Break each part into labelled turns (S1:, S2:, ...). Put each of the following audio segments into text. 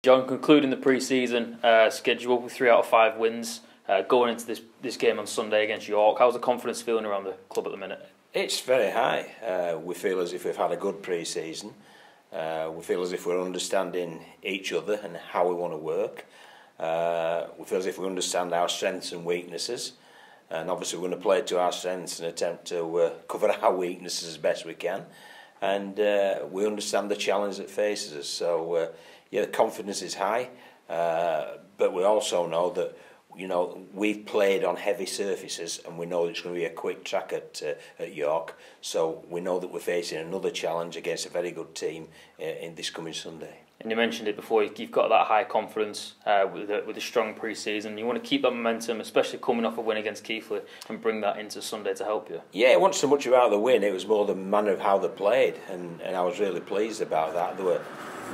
S1: John, concluding the pre-season schedule with 3 out of 5 wins, going into this game on Sunday against York, how's the confidence feeling around the club at the minute?
S2: It's very high. We feel as if we've had a good pre-season. We feel as if we're understanding each other and how we want to work. We feel as if we understand our strengths and weaknesses. And obviously we're going to play to our strengths and attempt to cover our weaknesses as best we can. And we understand the challenge that faces us. So, yeah, the confidence is high. But we also know that, we've played on heavy surfaces and we know that it's going to be a quick track at York. So we know that we're facing another challenge against a very good team in this coming Sunday.
S1: And you mentioned it before, you've got that high confidence with a strong pre-season. You want to keep that momentum, especially coming off a win against Keighley, and bring that into Sunday to help you.
S2: Yeah, it wasn't so much about the win, it was more the manner of how they played, and I was really pleased about that. There were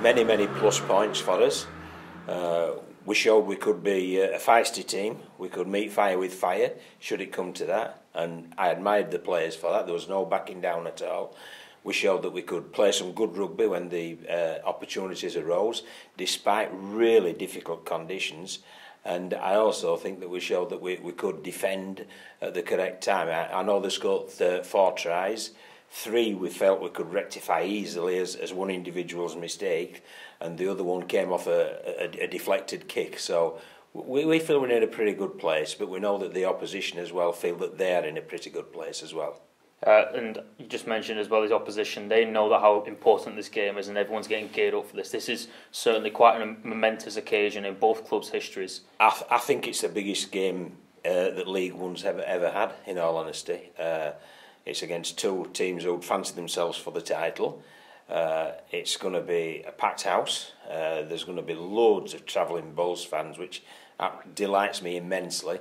S2: many, many plus points for us. We showed we could be a feisty team. We could meet fire with fire, should it come to that. And I admired the players for that. There was no backing down at all. We showed that we could play some good rugby when the opportunities arose, despite really difficult conditions. And I also think that we showed that we could defend at the correct time. I know they scored 4 tries. 3 we felt we could rectify easily as one individual's mistake, and the other one came off a deflected kick. So we feel we're in a pretty good place, but we know that the opposition as well feel that they're in a pretty good place as well.
S1: And you just mentioned as well as opposition, they know that how important this game is and everyone's getting geared up for this. This is certainly quite a momentous occasion in both clubs' histories.
S2: I think it's the biggest game that League One's ever had, in all honesty. It's against 2 teams who fancy themselves for the title. It's going to be a packed house. There's going to be loads of travelling Bulls fans, which delights me immensely.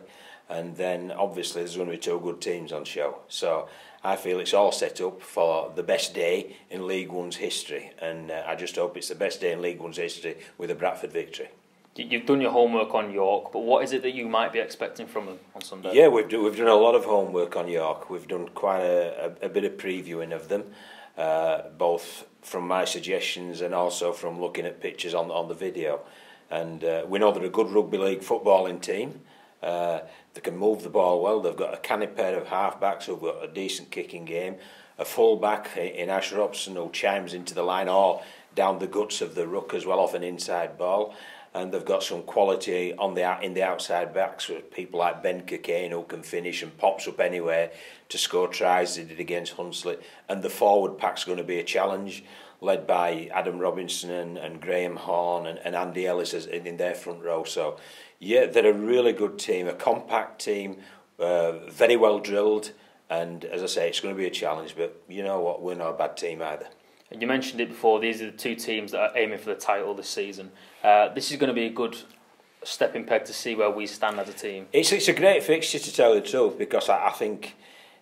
S2: And then obviously there's going to be 2 good teams on show. So I feel it's all set up for the best day in League One's history. And I just hope it's the best day in League One's history with a Bradford victory. You've
S1: done your homework on York, but what is it that you might be expecting from them on Sunday?
S2: Yeah, we've done a lot of homework on York. We've done quite a bit of previewing of them, both from my suggestions and also from looking at pictures on the video. And we know they're a good rugby league footballing team. They can move the ball well. They've got a canny pair of half-backs who've got a decent kicking game. A full-back in Ash Robson who chimes into the line or down the guts of the ruck as well off an inside ball. And they've got some quality in the outside backs with people like Ben Cockayne who can finish and pops up anywhere to score tries. They did against Hunslet. And the forward pack's going to be a challenge, led by Adam Robinson and Graham Horn and Andy Ellis in their front row. So, yeah, they're a really good team, a compact team, very well drilled. And as I say, it's going to be a challenge. But you know what? We're not a bad team either.
S1: And you mentioned it before, these are the 2 teams that are aiming for the title this season. This is going to be a good stepping peg to see where we stand as a team.
S2: It's a great fixture, to tell the truth, because I think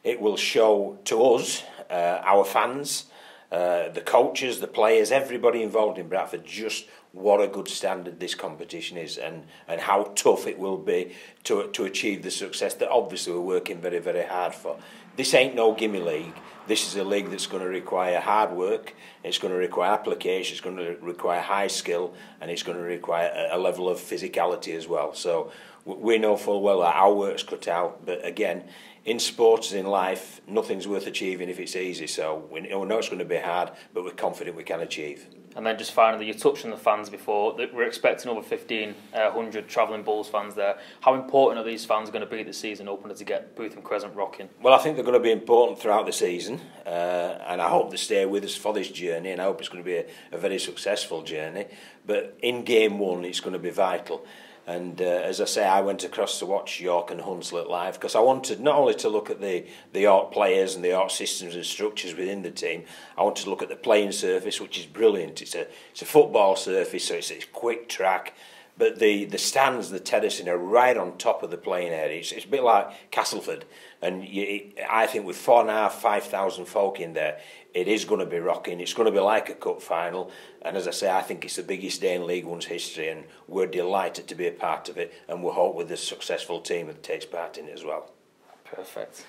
S2: it will show to us, our fans, the coaches, the players, everybody involved in Bradford, just what a good standard this competition is and how tough it will be to achieve the success that obviously we're working very, very hard for. This ain't no gimme league. This is a league that's going to require hard work, it's going to require application, it's going to require high skill, and it's going to require a level of physicality as well. So we know full well that our work's cut out, but again, in sports, in life, nothing's worth achieving if it's easy. So we know it's going to be hard, but we're confident we can achieve.
S1: And then just finally, you touched on the fans before. We're expecting over 1,500 travelling Bulls fans there. How important are these fans going to be this season opener to get Booth and Crescent rocking?
S2: Well, I think they're going to be important throughout the season, and I hope they stay with us for this journey, and I hope it's going to be a very successful journey. But in game 1, it's going to be vital. And as I say, I went across to watch York and Hunslet live because I wanted not only to look at the York players and the York systems and structures within the team, I wanted to look at the playing surface, which is brilliant. It's a football surface, so it's a quick track. But the stands, the terracing are right on top of the playing area. It's a bit like Castleford. And I think with 4,500, 5,000 folk in there, it is going to be rocking. It's going to be like a cup final. And as I say, I think it's the biggest day in League One's history, and we're delighted to be a part of it. And we hope with a successful team that takes part in it as well.
S1: Perfect.